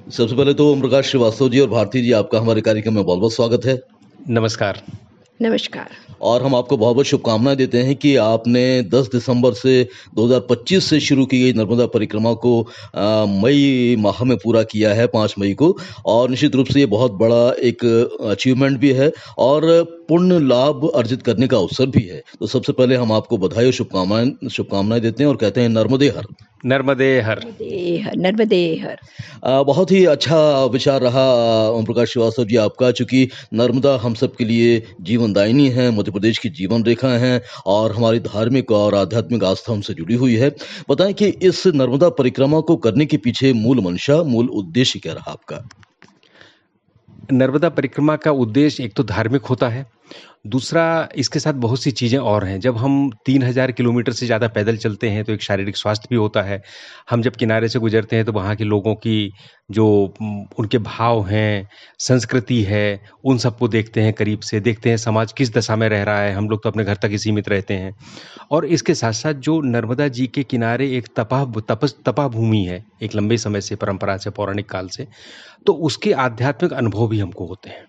सबसे पहले तो ओम प्रकाश श्रीवास्तव जी और भारती जी, आपका हमारे कार्यक्रम में बहुत-बहुत स्वागत है। नमस्कार। नमस्कार। और हम आपको बहुत-बहुत शुभकामनाएँ देते हैं कि आपने 10 दिसंबर से 2025 से शुरू की गई नर्मदा परिक्रमा को मई माह में पूरा किया है, 5 मई को। और निश्चित रूप से ये बहुत बड़ा एक अचीवमेंट भी है और पुण्य लाभ अर्जित करने का अवसर भी है। तो सबसे पहले हम आपको बधाई और शुभकामनाएँ देते हैं और कहते हैं नर्मदे हर। नर्मदे हर। नर्मदे हर, नर्मदे हर। बहुत ही अच्छा विचार रहा ओम प्रकाश श्रीवास्तव जी आपका, चूँकि नर्मदा हम सब के लिए जीवनदायिनी है, मध्य प्रदेश की जीवन रेखा हैं और हमारी धार्मिक और आध्यात्मिक आस्था हमसे जुड़ी हुई है। बताएँ कि इस नर्मदा परिक्रमा को करने के पीछे मूल मंशा, मूल उद्देश्य क्या रहा आपका? नर्मदा परिक्रमा का उद्देश्य एक तो धार्मिक होता है, दूसरा इसके साथ बहुत सी चीज़ें और हैं। जब हम 3000 किलोमीटर से ज़्यादा पैदल चलते हैं तो एक शारीरिक स्वास्थ्य भी होता है। हम जब किनारे से गुज़रते हैं तो वहाँ के लोगों की जो उनके भाव हैं, संस्कृति है, उन सबको देखते हैं करीब से, देखते हैं समाज किस दशा में रह रहा है। हम लोग तो अपने घर तक ही सीमित रहते हैं। और इसके साथ-साथ जो नर्मदा जी के किनारे एक तपा भूमि है, एक लंबे समय से परंपरा से, पौराणिक काल से, तो उसके आध्यात्मिक अनुभव भी हमको होते हैं।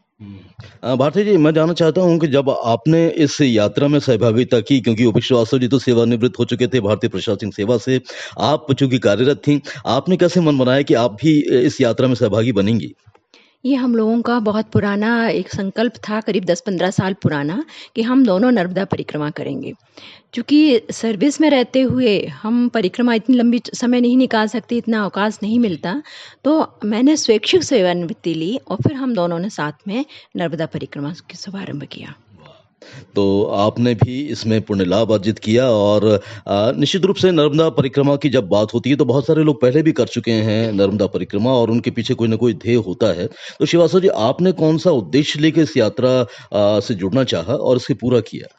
भारती जी, मैं जानना चाहता हूँ कि जब आपने इस यात्रा में सहभागिता की, क्योंकि ओपी श्रीवास्तव जी तो सेवानिवृत्त हो चुके थे भारतीय प्रशासनिक सेवा से, आप चूँकि कार्यरत थीं, आपने कैसे मन बनाया कि आप भी इस यात्रा में सहभागी बनेंगी? ये हम लोगों का बहुत पुराना एक संकल्प था, करीब 10-15 साल पुराना, कि हम दोनों नर्मदा परिक्रमा करेंगे। चूँकि सर्विस में रहते हुए हम परिक्रमा इतनी लंबी समय नहीं निकाल सकते, इतना अवकाश नहीं मिलता, तो मैंने स्वैच्छिक सेवानिवृत्ति ली और फिर हम दोनों ने साथ में नर्मदा परिक्रमा की शुभारंभ किया। तो आपने भी इसमें पुण्य लाभ अर्जित किया और निश्चित रूप से नर्मदा परिक्रमा की जब बात होती है तो बहुत सारे लोग पहले भी कर चुके हैं नर्मदा परिक्रमा और उनके पीछे कोई ना कोई ध्येय होता है। तो श्रीवास्तव जी, आपने कौन-सा उद्देश्य लेके इस यात्रा से जुड़ना चाहा और इसे पूरा किया?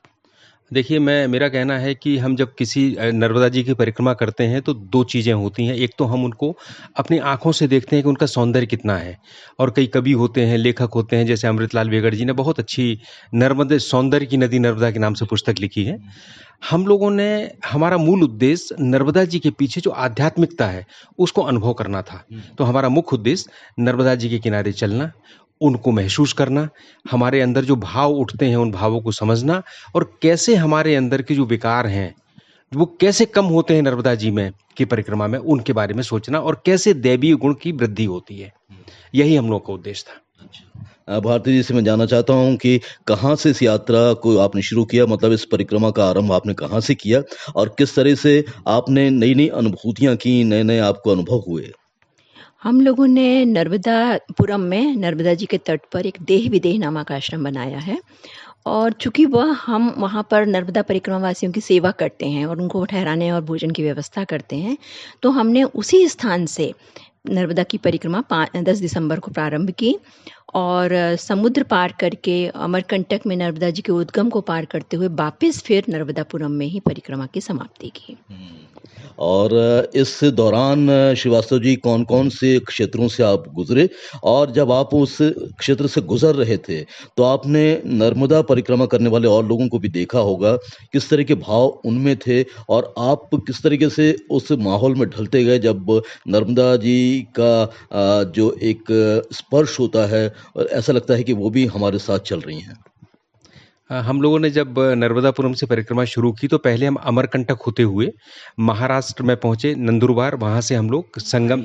देखिए, मेरा कहना है कि हम जब किसी नर्मदा जी की परिक्रमा करते हैं तो 2 चीज़ें होती हैं। एक तो हम उनको अपनी आँखों से देखते हैं कि उनका सौंदर्य कितना है और कई कवि होते हैं, लेखक होते हैं, जैसे अमृतलाल वेगड़ जी ने बहुत अच्छी नर्मदे सौंदर्य की नदी नर्मदा के नाम से पुस्तक लिखी है। हम लोगों ने हमारा मूल उद्देश्य नर्मदा जी के पीछे जो आध्यात्मिकता है, उसको अनुभव करना था। तो हमारा मुख्य उद्देश्य नर्मदा जी के किनारे चलना, उनको महसूस करना, हमारे अंदर जो भाव उठते हैं, उन भावों को समझना और कैसे हमारे अंदर के जो विकार हैं, वो कैसे कम होते हैं नर्मदा जी में की परिक्रमा में, उनके बारे में सोचना और कैसे दैवीय गुण की वृद्धि होती है। यही हम लोग का उद्देश्य था। भारती जी से मैं जानना चाहता हूँ कि कहाँ से इस यात्रा को आपने शुरू किया? मतलब इस परिक्रमा का आरंभ आपने कहाँ से किया? और किस तरह से आपने नई-नई अनुभूतियाँ की, नए-नए आपको अनुभव हुए? हम लोगों ने नर्मदापुरम में नर्मदा जी के तट पर एक देह विदेह नामक आश्रम बनाया है और चूँकि हम वहाँ पर नर्मदा परिक्रमा वासियों की सेवा करते हैं और उनको ठहराने और भोजन की व्यवस्था करते हैं, तो हमने उसी स्थान से नर्मदा की परिक्रमा 10 दिसंबर को प्रारंभ की और समुद्र पार करके अमरकंटक में नर्मदा जी के उद्गम को पार करते हुए वापस फिर नर्मदापुरम में ही परिक्रमा की समाप्ति की। और इस दौरान श्रीवास्तव जी कौन-कौन से क्षेत्रों से आप गुज़रे? और जब आप उस क्षेत्र से गुज़र रहे थे, तो आपने नर्मदा परिक्रमा करने वाले और लोगों को भी देखा होगा, किस तरह के भाव उनमें थे और आप किस तरीके से उस माहौल में ढलते गए जब नर्मदा जी का जो एक स्पर्श होता है और ऐसा लगता है कि वो भी हमारे साथ चल रही हैं? हम लोगों ने जब नर्मदापुरम से परिक्रमा शुरू की तो पहले हम अमरकंटक होते हुए महाराष्ट्र में पहुँचे, नंदुरबार, वहाँ से हम लोग संगम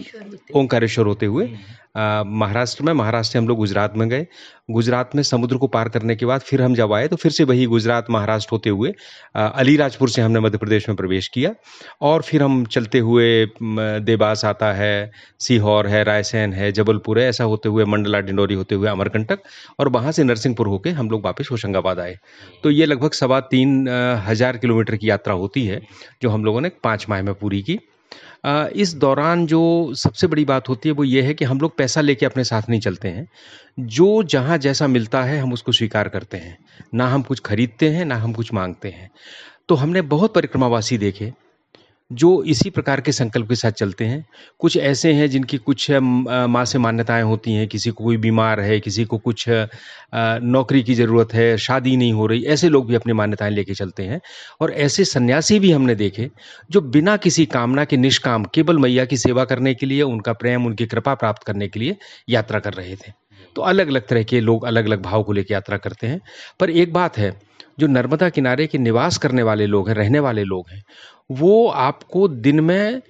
ओंकारेश्वर होते हुए महाराष्ट्र से हम लोग गुजरात में गए। गुजरात में समुद्र को पार करने के बाद फिर हम जब आए तो फिर से वही गुजरात, महाराष्ट्र होते हुए अलीराजपुर से हमने मध्य प्रदेश में प्रवेश किया और फिर हम चलते हुए देवास आता है, सीहोर है, रायसेन है, जबलपुर है, ऐसा होते हुए मंडला, डिंडोरी होते हुए अमरकंटक और वहाँ से नरसिंहपुर होके हम लोग वापस होशंगाबाद आए। तो ये लगभग 3,500 किलोमीटर की यात्रा होती है, जो हम लोगों ने 5 माह में पूरी की। इस दौरान जो सबसे बड़ी बात होती है वो ये है कि हम लोग पैसा लेके अपने साथ नहीं चलते हैं। जो जहाँ जैसा मिलता है हम उसको स्वीकार करते हैं। ना हम कुछ खरीदते हैं, ना हम कुछ माँगते हैं। तो हमने बहुत परिक्रमावासी देखे, जो इसी प्रकार के संकल्प के साथ चलते हैं। कुछ ऐसे हैं जिनकी कुछ माँ से मान्यताएँ होती हैं, किसी को कोई बीमार है, किसी को कुछ नौकरी की ज़रूरत है, शादी नहीं हो रही, ऐसे लोग भी अपनी मान्यताएँ लेके चलते हैं। और ऐसे सन्यासी भी हमने देखे, जो बिना किसी कामना के निष्काम केवल मैया की सेवा करने के लिए, उनका प्रेम, उनकी कृपा प्राप्त करने के लिए यात्रा कर रहे थे। तो अलग-अलग तरह के लोग अलग-अलग भाव को लेके यात्रा करते हैं। पर एक बात है, जो नर्मदा किनारे के निवास करने वाले लोग हैं, रहने वाले लोग हैं, वो आपको दिन में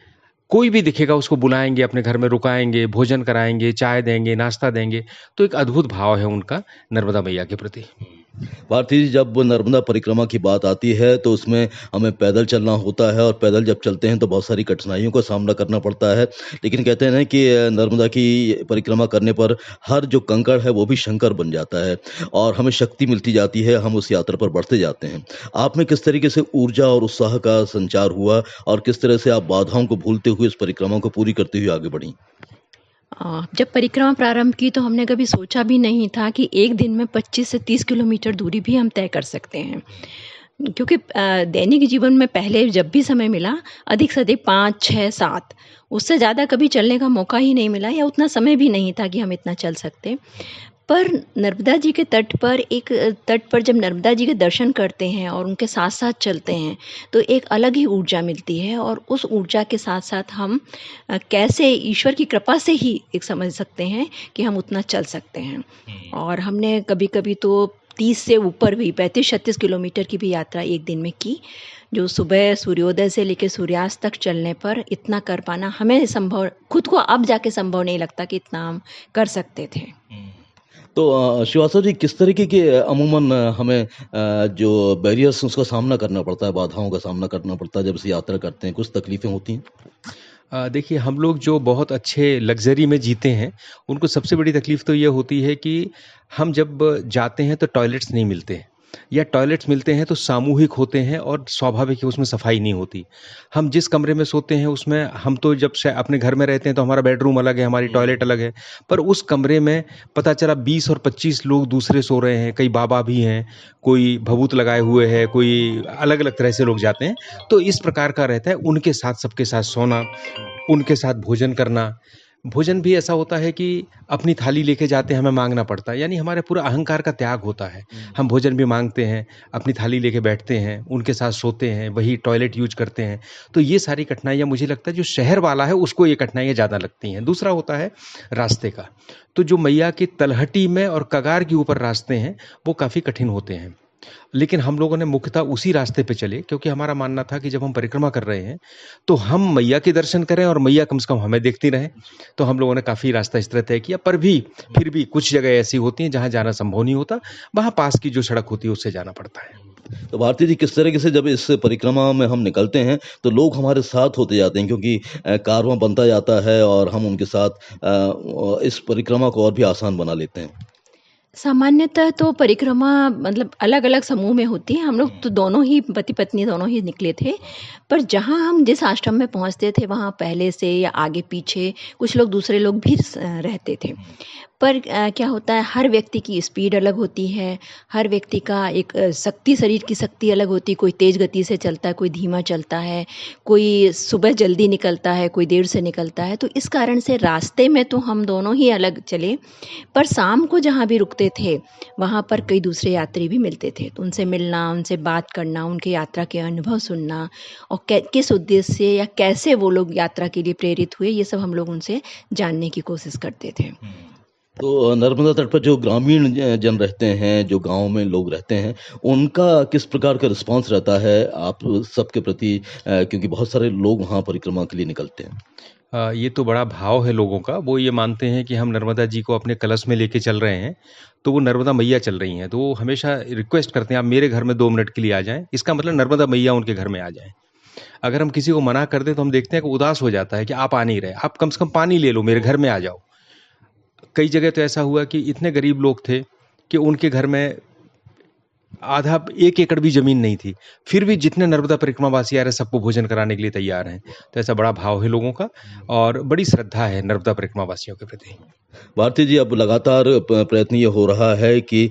कोई भी दिखेगा उसको बुलाएँगे, अपने घर में रुकाएँगे, भोजन कराएँगे, चाय देंगे, नाश्ता देंगे। तो एक अद्भुत भाव है उनका नर्मदा मैया के प्रति। भारती जी, जब नर्मदा परिक्रमा की बात आती है तो उसमें हमें पैदल चलना होता है और पैदल जब चलते हैं तो बहुत सारी कठिनाइयों का सामना करना पड़ता है। लेकिन कहते हैं ना कि नर्मदा की परिक्रमा करने पर हर जो कंकड़ है वो भी शंकर बन जाता है और हमें शक्ति मिलती जाती है, हम उस यात्रा पर बढ़ते जाते हैं। आप में किस तरीके से ऊर्जा और उत्साह का संचार हुआ और किस तरह से आप बाधाओं को भूलते हुए इस परिक्रमा को पूरी करते हुए आगे बढ़ीं? जब परिक्रमा प्रारंभ की तो हमने कभी सोचा भी नहीं था कि एक दिन में 25 से 30 किलोमीटर दूरी भी हम तय कर सकते हैं। क्योंकि दैनिक जीवन में पहले जब भी समय मिला, अधिक से अधिक 5, 6, 7, उससे ज़्यादा कभी चलने का मौका ही नहीं मिला या उतना समय भी नहीं था कि हम इतना चल सकते। पर नर्मदा जी के तट पर जब नर्मदा जी के दर्शन करते हैं और उनके साथ-साथ चलते हैं, तो एक अलग ही ऊर्जा मिलती है और उस ऊर्जा के साथ-साथ हम कैसे ईश्वर की कृपा से ही एक समझ सकते हैं कि हम उतना चल सकते हैं। और हमने कभी-कभी तो 30 से ऊपर भी 35-36 किलोमीटर की भी यात्रा एक दिन में की, जो सुबह सूर्योदय से लेके सूर्यास्त तक चलने पर इतना कर पाना हमें संभव खुद को अब जाके संभव नहीं लगता कि इतना हम कर सकते थे। तो श्रीवास्तव जी, किस तरीके के अमूमन हमें जो बैरियर्स उसका सामना करना पड़ता है, बाधाओं का सामना करना पड़ता है जब इसे यात्रा करते हैं, कुछ तकलीफ़ें होती हैं? देखिए, हम लोग जो बहुत अच्छे लग्ज़री में जीते हैं, उनको सबसे बड़ी तकलीफ़ तो ये होती है कि हम जब जाते हैं तो टॉयलेट्स नहीं मिलते हैं या टॉयलेट्स मिलते हैं तो सामूहिक होते हैं और स्वाभाविक है उसमें सफाई नहीं होती। हम जिस कमरे में सोते हैं उसमें हम तो जब से अपने घर में रहते हैं तो हमारा बेडरूम अलग है, हमारी टॉयलेट अलग है। पर उस कमरे में पता चला 20 और 25 लोग दूसरे सो रहे हैं, कई बाबा भी हैं, कोई भभूत लगाए हुए है, कोई अलग-अलग तरह से लोग जाते हैं। तो इस प्रकार का रहता है, उनके साथ सबके साथ सोना, उनके साथ भोजन करना। भोजन भी ऐसा होता है कि अपनी थाली लेके जाते हैं, हमें माँगना पड़ता है, यानी हमारे पूरा अहंकार का त्याग होता है। हम भोजन भी माँगते हैं, अपनी थाली लेके बैठते हैं, उनके साथ सोते हैं, वही टॉयलेट यूज़ करते हैं। तो ये सारी कठिनाइयाँ मुझे लगता है जो शहर वाला है उसको ये कठिनाइयाँ ज़्यादा लगती हैं। दूसरा होता है रास्ते का, तो जो मैया की तलहटी में और कगार के ऊपर रास्ते हैं, वो काफ़ी कठिन होते हैं। लेकिन हम लोगों ने मुख्यतः उसी रास्ते पे चले क्योंकि हमारा मानना था कि जब हम परिक्रमा कर रहे हैं, तो हम मैया के दर्शन करें और मैया कम से कम हमें देखती रहे। तो हम लोगों ने काफ़ी रास्ता इस तरह तय किया, पर भी फिर भी कुछ जगह ऐसी होती हैं जहाँ जाना संभव नहीं होता, वहाँ पास की जो सड़क होती है उससे जाना पड़ता है। तो भारती जी, किस तरीके से जब इस परिक्रमा में हम निकलते हैं तो लोग हमारे साथ होते जाते हैं क्योंकि कारवां बनता जाता है और हम उनके साथ इस परिक्रमा को और भी आसान बना लेते हैं। सामान्यतः तो परिक्रमा मतलब अलग-अलग समूह में होती है। हम लोग तो दोनों ही पति-पत्नी दोनों ही निकले थे। पर जहाँ हम जिस आश्रम में पहुँचते थे वहाँ पहले से या आगे-पीछे कुछ लोग दूसरे लोग भी रहते थे। पर क्या होता है, हर व्यक्ति की स्पीड अलग होती है, हर व्यक्ति का एक शरीर की शक्ति अलग होती है। कोई तेज़ गति से चलता है, कोई धीमा चलता है, कोई सुबह जल्दी निकलता है, कोई देर से निकलता है। तो इस कारण से रास्ते में तो हम दोनों ही अलग चले, पर शाम को जहाँ भी रुकते थे, वहाँ पर कई दूसरे यात्री भी मिलते थे। तो उनसे मिलना, उनसे बात करना, उनके यात्रा के अनुभव सुनना और किस उद्देश्य से या कैसे वो लोग यात्रा के लिए प्रेरित हुए, ये सब हम लोग उनसे जानने की कोशिश करते थे। तो नर्मदा तट पर जो ग्रामीण जन रहते हैं, जो गाँव में लोग रहते हैं, उनका किस प्रकार का रिस्पॉन्स रहता है आप सबके प्रति, क्योंकि बहुत सारे लोग वहाँ परिक्रमा के लिए निकलते हैं? ये तो बड़ा भाव है लोगों का। वो ये मानते हैं कि हम नर्मदा जी को अपने कलश में लेके चल रहे हैं, तो वो नर्मदा मैया चल रही हैं। तो वो हमेशा रिक्वेस्ट करते हैं, आप मेरे घर में 2 मिनट के लिए आ जाएँ। इसका मतलब नर्मदा मैया उनके घर में आ जाएँ। अगर हम किसी को मना कर दें तो हम देखते हैं कि उदास हो जाता है कि आप आ नहीं रहे, आप कम से कम पानी ले लो, मेरे घर में आ जाओ। कई जगह तो ऐसा हुआ कि इतने गरीब लोग थे कि उनके घर में आधा 1 एकड़ भी ज़मीन नहीं थी। फिर भी जितने नर्मदा परिक्रमा वासी आ रहे हैं, सबको भोजन कराने के लिए तैयार हैं। तो ऐसा बड़ा भाव है लोगों का और बड़ी श्रद्धा है नर्मदा परिक्रमा वासियों के प्रति। भारती जी, अब लगातार प्रयत्न ये हो रहा है कि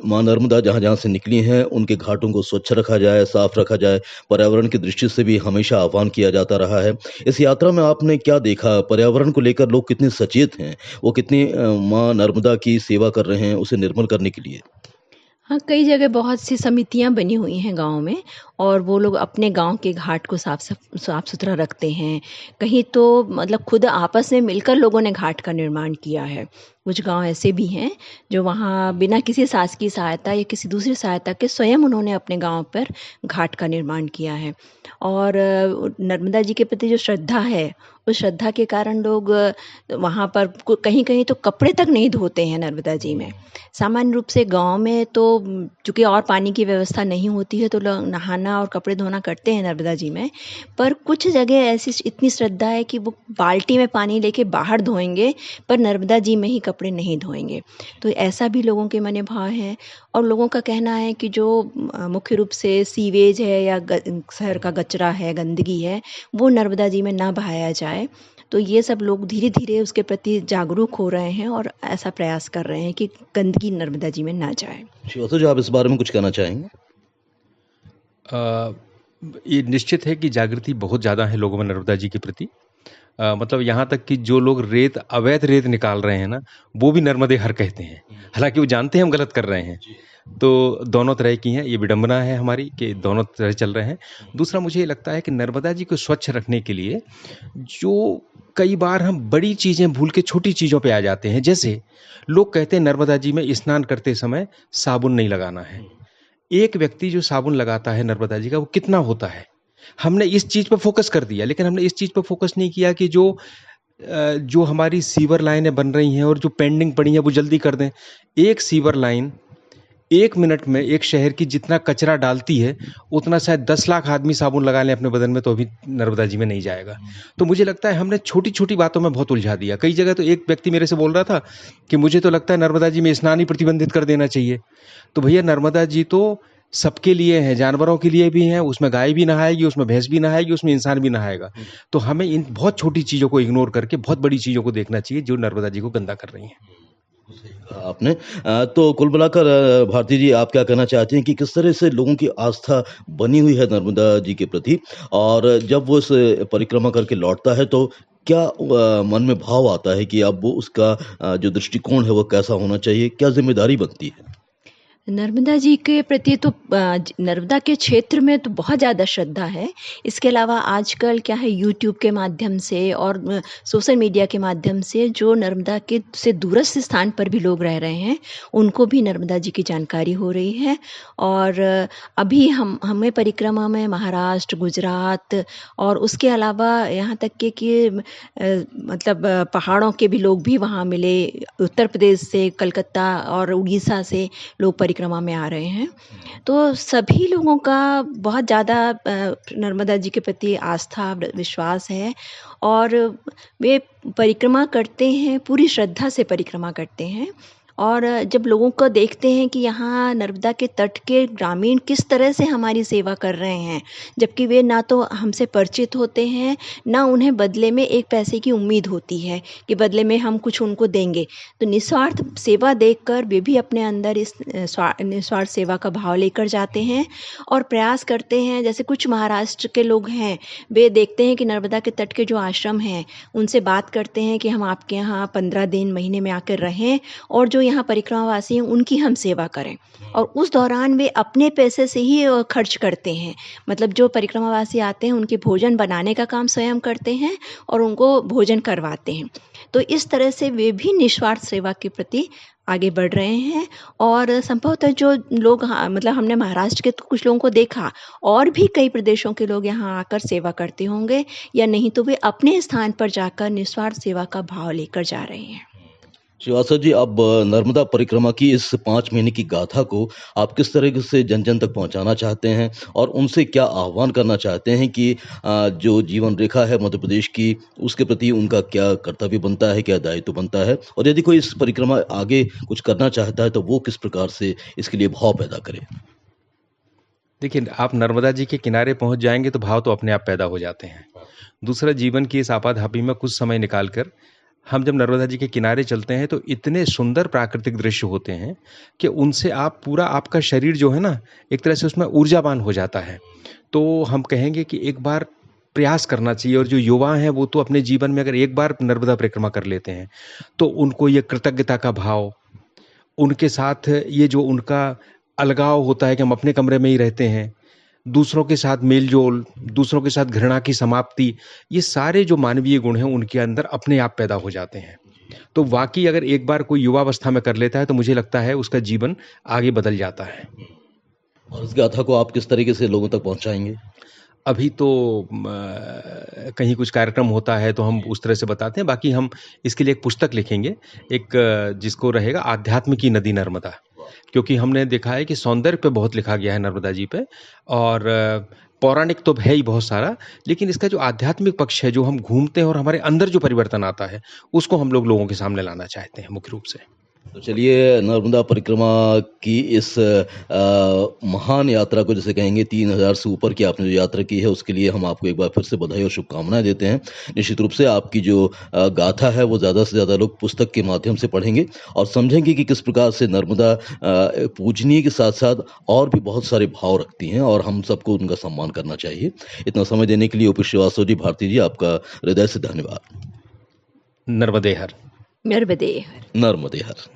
माँ नर्मदा जहाँ-जहाँ से निकली हैं, उनके घाटों को स्वच्छ रखा जाए, साफ रखा जाए। पर्यावरण की दृष्टि से भी हमेशा आह्वान किया जाता रहा है। इस यात्रा में आपने क्या देखा? पर्यावरण को लेकर लोग कितने सचेत हैं? वो कितनी माँ नर्मदा की सेवा कर रहे हैं, उसे निर्मल करने के लिए? हाँ, कई जगह बहुत सी समितियाँ बनी हुई हैं गाँव में और वो लोग अपने गाँव के घाट को साफ-सुथरा रखते हैं। कहीं तो मतलब खुद आपस में मिलकर लोगों ने घाट का निर्माण किया है। कुछ गाँव ऐसे भी हैं जो वहाँ बिना किसी शासकीय सहायता या किसी दूसरी सहायता के स्वयं उन्होंने अपने गाँव पर घाट का निर्माण किया है। और नर्मदा जी के प्रति जो श्रद्धा है, उस श्रद्धा के कारण लोग वहाँ पर कहीं-कहीं तो कपड़े तक नहीं धोते हैं नर्मदा जी में। सामान्य रूप से गाँव में तो चूँकि और पानी की व्यवस्था नहीं होती है तो लोग नहाना और कपड़े धोना करते हैं नर्मदा जी में। पर कुछ जगह ऐसी इतनी श्रद्धा है कि वो बाल्टी में पानी लेके बाहर धोएँगे, पर नर्मदा जी में ही कपड़े नहीं धोएँगे। तो ऐसा भी लोगों के मने भाव है और लोगों का कहना है कि जो मुख्य रूप से सीवेज है या शहर का कचरा है, गंदगी है, वो नर्मदा जी में ना बहाया जाए। तो ये सब लोग धीरे-धीरे उसके प्रति जागरूक हो रहे हैं और ऐसा प्रयास कर रहे हैं कि गंदगी नर्मदा जी में ना जाए। श्रीवास्तव जी, आप इस बारे में कुछ कहना चाहेंगे? अ, ये निश्चित है कि जागृति बहुत ज़्यादा है लोगों में नर्मदा जी के प्रति। मतलब यहाँ तक कि जो लोग अवैध रेत निकाल रहे हैं ना, वो भी नर्मदे हर कहते हैं। हालाँकि वो जानते हैं हम गलत कर रहे हैं। तो दोनों तरह की हैं, ये विडंबना है हमारी कि दोनों तरह चल रहे हैं। दूसरा मुझे ये लगता है कि नर्मदा जी को स्वच्छ रखने के लिए जो कई बार हम बड़ी चीज़ें भूल के छोटी चीज़ों पे आ जाते हैं। जैसे लोग कहते हैं नर्मदा जी में स्नान करते समय साबुन नहीं लगाना है। एक व्यक्ति जो साबुन लगाता है नर्मदा जी का, वो कितना होता है? हमने इस चीज़ पे फ़ोकस कर दिया, लेकिन हमने इस चीज़ पे फ़ोकस नहीं किया कि जो हमारी सीवर लाइनें बन रही हैं और जो पेंडिंग पड़ी हैं, वो जल्दी कर दें। एक सीवर लाइन 1 मिनट में एक शहर की जितना कचरा डालती है, उतना शायद 10 लाख आदमी साबुन लगा लें अपने बदन में, तो भी नर्मदा जी में नहीं जाएगा। तो मुझे लगता है हमने छोटी-छोटी बातों में बहुत उलझा दिया। कई जगह तो एक व्यक्ति मेरे से बोल रहा था कि मुझे तो लगता है नर्मदा जी में स्नान ही प्रतिबंधित कर देना चाहिए। तो भैया नर्मदा जी तो सबके लिए हैं, जानवरों के लिए भी हैं, उसमें गाय भी नहाएगी, उसमें भैंस भी नहाएगी, उसमें इंसान भी नहाएगा। तो हमें इन बहुत छोटी चीज़ों को इग्नोर करके बहुत बड़ी चीज़ों को देखना चाहिए जो नर्मदा जी को गंदा कर रही हैं। आपने तो कुल मिलाकर भारती जी, आप क्या कहना चाहती हैं कि किस तरह से लोगों की आस्था बनी हुई है नर्मदा जी के प्रति, और जब वो इस परिक्रमा करके लौटता है तो क्या मन में भाव आता है कि अब वो उसका जो दृष्टिकोण है वो कैसा होना चाहिए, क्या जिम्मेदारी बनती है? नर्मदा जी के प्रति तो नर्मदा के क्षेत्र में तो बहुत ज़्यादा श्रद्धा है। इसके अलावा आजकल क्या है, यूट्यूब के माध्यम से और सोशल मीडिया के माध्यम से जो नर्मदा के से दूरस्थ स्थान पर भी लोग रह रहे हैं, उनको भी नर्मदा जी की जानकारी हो रही है। और अभी हमें परिक्रमा में महाराष्ट्र, गुजरात और उसके अलावा यहाँ तक के कि मतलब पहाड़ों के भी लोग भी वहाँ मिले। उत्तर प्रदेश से, कलकत्ता और उड़ीसा से लोग परिक्रमा में आ रहे हैं। तो सभी लोगों का बहुत ज़्यादा नर्मदा जी के प्रति आस्था, विश्वास है और वे परिक्रमा करते हैं, पूरी श्रद्धा से परिक्रमा करते हैं। और जब लोगों को देखते हैं कि यहाँ नर्मदा के तट के ग्रामीण किस तरह से हमारी सेवा कर रहे हैं, जबकि वे ना तो हमसे परिचित होते हैं, ना उन्हें बदले में एक पैसे की उम्मीद होती है कि बदले में हम कुछ उनको देंगे। तो निस्वार्थ सेवा देखकर वे भी अपने अंदर इस निस्वार्थ सेवा का भाव लेकर जाते हैं और प्रयास करते हैं। जैसे कुछ महाराष्ट्र के लोग हैं, वे देखते हैं कि नर्मदा के तट के जो आश्रम हैं, उनसे बात करते हैं कि हम आपके यहाँ 15 दिन, महीने में आकर रहें और जो यहाँ परिक्रमावासी हैं उनकी हम सेवा करें। और उस दौरान वे अपने पैसे से ही खर्च करते हैं। मतलब जो परिक्रमावासी आते हैं उनके भोजन बनाने का काम स्वयं करते हैं और उनको भोजन करवाते हैं। तो इस तरह से वे भी निस्वार्थ सेवा के प्रति आगे बढ़ रहे हैं। और संभवतः जो लोग मतलब हमने महाराष्ट्र के तो कुछ लोगों को देखा, और भी कई प्रदेशों के लोग यहाँ आकर सेवा करते होंगे, या नहीं तो वे अपने स्थान पर जाकर निस्वार्थ सेवा का भाव लेकर जा रहे हैं। श्रीवास्तव जी, अब नर्मदा परिक्रमा की इस 5 महीने की गाथा को आप किस तरीके से जन-जन तक पहुँचाना चाहते हैं? और उनसे क्या आह्वान करना चाहते हैं कि जो जीवन रेखा है मध्य प्रदेश की, उसके प्रति उनका क्या कर्तव्य बनता है, क्या दायित्व बनता है? और यदि कोई इस परिक्रमा आगे कुछ करना चाहता है, तो वो किस प्रकार से इसके लिए भाव पैदा करे? देखिए, आप नर्मदा जी के किनारे पहुँच जाएँगे तो भाव तो अपने आप पैदा हो जाते हैं। दूसरा, जीवन की इस आपाधापी में कुछ समय निकाल कर हम जब नर्मदा जी के किनारे चलते हैं तो इतने सुंदर प्राकृतिक दृश्य होते हैं कि उनसे आप पूरा आपका शरीर जो है ना, एक तरह से उसमें ऊर्जावान हो जाता है। तो हम कहेंगे कि एक बार प्रयास करना चाहिए, और जो युवा हैं वो तो अपने जीवन में अगर एक बार नर्मदा परिक्रमा कर लेते हैं, तो उनको ये कृतज्ञता का भाव, उनके साथ ये जो उनका अलगाव होता है कि हम अपने कमरे में ही रहते हैं, दूसरों के साथ मेल-जोल, दूसरों के साथ घृणा की समाप्ति, ये सारे जो मानवीय गुण हैं उनके अंदर अपने आप पैदा हो जाते हैं। तो वाक़ई अगर एक बार कोई युवावस्था में कर लेता है तो मुझे लगता है उसका जीवन आगे बदल जाता है। और इस गाथा को आप किस तरीके से लोगों तक पहुँचाएँगे? अभी तो कहीं कुछ कार्यक्रम होता है तो हम उस तरह से बताते हैं, बाकी हम इसके लिए एक पुस्तक लिखेंगे, एक जिसको रहेगा आध्यात्म की नदी नर्मदा। क्योंकि हमने देखा है कि सौंदर्य पे बहुत लिखा गया है नर्मदा जी पे, और पौराणिक तो है ही बहुत सारा, लेकिन इसका जो आध्यात्मिक पक्ष है, जो हम घूमते हैं और हमारे अंदर जो परिवर्तन आता है, उसको हम लोगों के सामने लाना चाहते हैं मुख्य रूप से। तो चलिए, नर्मदा परिक्रमा की इस महान यात्रा को जिसे कहेंगे 3000 से ऊपर की आपने जो यात्रा की है, उसके लिए हम आपको एक बार फिर से बधाई और शुभकामनाएँ देते हैं। निश्चित रूप से आपकी जो गाथा है वो ज़्यादा से ज़्यादा लोग पुस्तक के माध्यम से पढ़ेंगे और समझेंगे कि किस प्रकार से नर्मदा पूजनीय के साथ-साथ और भी बहुत सारे भाव रखती हैं और हम सबको उनका सम्मान करना चाहिए। इतना समय देने के लिए ओ.पी. श्रीवास्तव जी, भारती जी, आपका हृदय से धन्यवाद। नर्मदे हर। नर्मदे हर। नर्मदे हर।